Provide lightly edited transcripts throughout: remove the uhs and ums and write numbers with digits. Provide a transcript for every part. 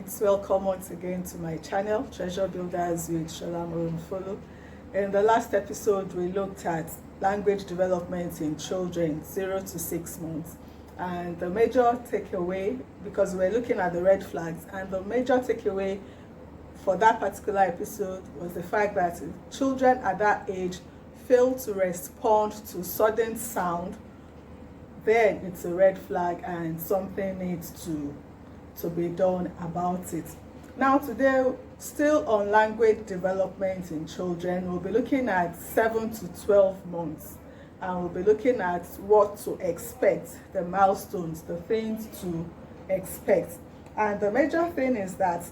friends, welcome once again to my channel, Treasure Builders with Shola Morunfolo. In the last episode, we looked at language development in children 0 to 6 months. And the major takeaway, because we're looking at the red flags, and the major takeaway for that particular episode was the fact that children at that age fail to respond to sudden sound, then it's a red flag and something needs to be done about it. Now today, still on language development in children, we'll be looking at 7 to 12 months, and we'll be looking at what to expect, the milestones, the things to expect. And the major thing is that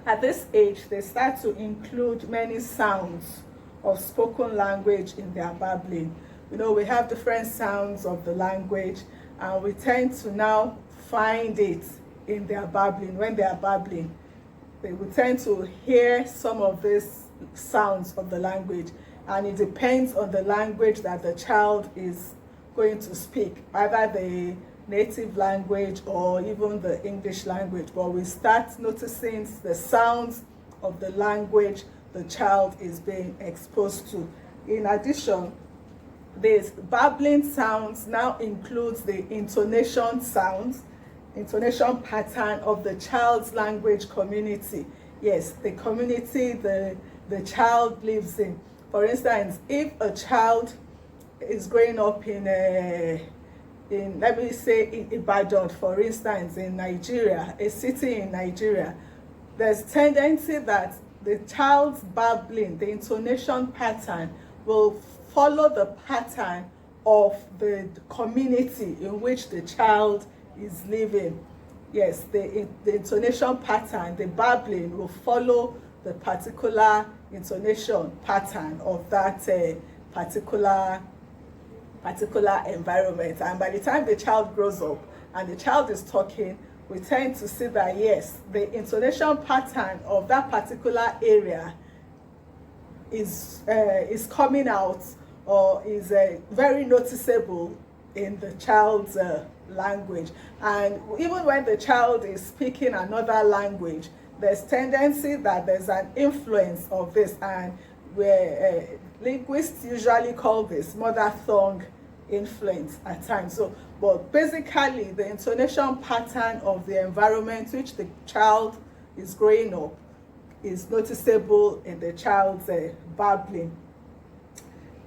at this age, they start to include many sounds of spoken language in their babbling. You know, we have different sounds of the language, and we tend to now find it in their babbling. When they are babbling, they will tend to hear some of these sounds of the language, and it depends on the language that the child is going to speak, either the native language or even the English language. But we start noticing the sounds of the language the child is being exposed to. In addition, this babbling sounds now includes the intonation sounds, intonation pattern of the child's language community. Yes, the community the child lives in. For instance, if a child is growing up in let me say in Ibadan, for instance, in Nigeria, a city in Nigeria, there's tendency that the child's babbling, the intonation pattern, will follow the pattern of the community in which the child is living. Yes, the intonation pattern, the babbling will follow the particular intonation pattern of that particular environment. And by the time the child grows up and the child is talking, we tend to see that yes, the intonation pattern of that particular area is coming out, or is very noticeable in the child's language. And even when the child is speaking another language, there's tendency that there's an influence of this, and where linguists usually call this mother tongue influence at times. So, but basically the intonation pattern of the environment which the child is growing up is noticeable in the child's babbling.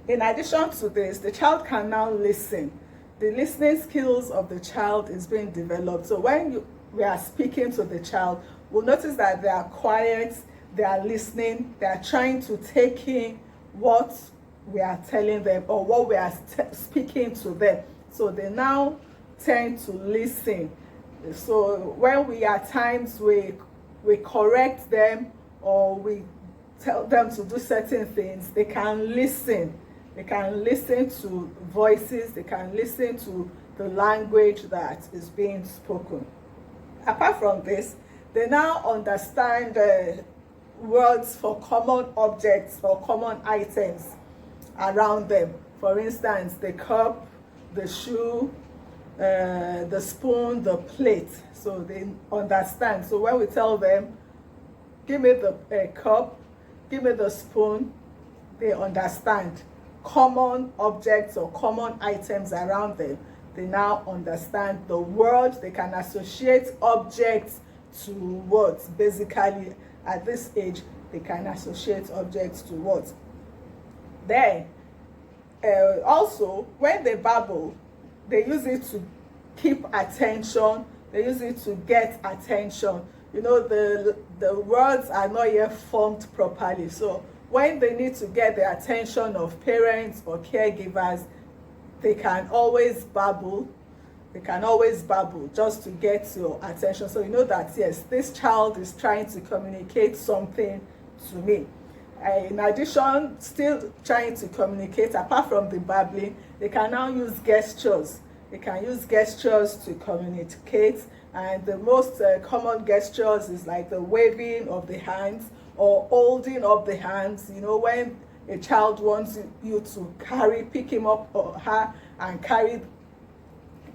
In addition to this, the child can now listen. The listening skills of the child is being developed. So when we are speaking to the child, we'll notice that they are quiet, they are listening, they are trying to take in what we are telling them or what we are speaking to them. So they now tend to listen. So when we at times we correct them or we tell them to do certain things, they can listen. They can listen to voices, they can listen to the language that is being spoken. Apart from this, they now understand words for common objects or common items around them. For instance, the cup, the shoe, the spoon, the plate. So they understand. So when we tell them, give me the cup, give me the spoon, they understand. Common objects or common items around them, they now understand the words. They can associate objects to words. Basically, at this age, they can associate objects to words. Then, also, when they babble, they use it to keep attention. They use it to get attention. You know, the words are not yet formed properly. So when they need to get the attention of parents or caregivers, they can always babble. They can always babble just to get your attention. So you know that, yes, this child is trying to communicate something to me. In addition, still trying to communicate, apart from the babbling, they can now use gestures. They can use gestures to communicate. And the most common gestures is like the waving of the hands or holding up the hands. You know, when a child wants you to pick him up or her and carry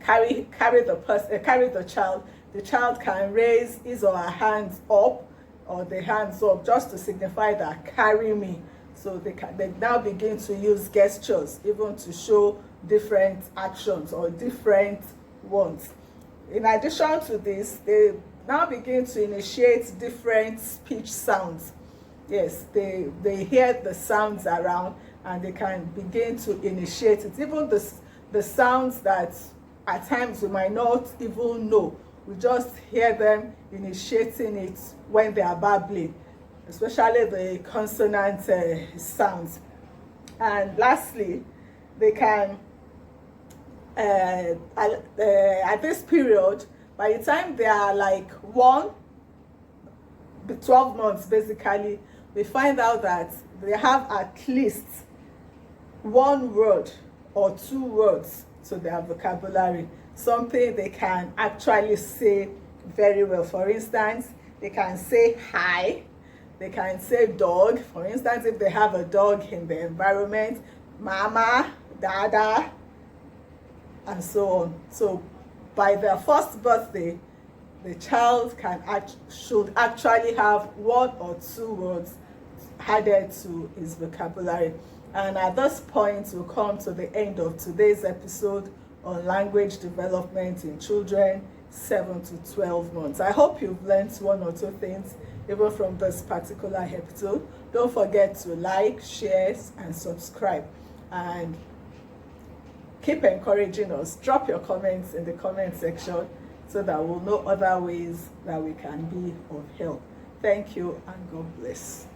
the child, the child can raise his or her hands up, or the hands up, just to signify that carry me. So they now begin to use gestures even to show different actions or different ones. In addition to this, they now begin to initiate different speech sounds. Yes, they hear the sounds around and they can begin to initiate it. Even the sounds that at times we might not even know, we just hear them initiating it when they are babbling, especially the consonant sounds. And lastly, they can, at this period, by the time they are like 12 months basically, we find out that they have at least one word or two words to their vocabulary, something they can actually say very well. For instance, they can say hi, they can say dog. For instance, if they have a dog in the environment, mama, dada, and so on. So by their first birthday, the child should actually have one or two words added to his vocabulary. And at this point, we'll come to the end of today's episode on language development in children 7 to 12 months. I hope you've learned one or two things even from this particular episode. Don't forget to like, share, and subscribe. And keep encouraging us. Drop your comments in the comment section so that we'll know other ways that we can be of help. Thank you and God bless.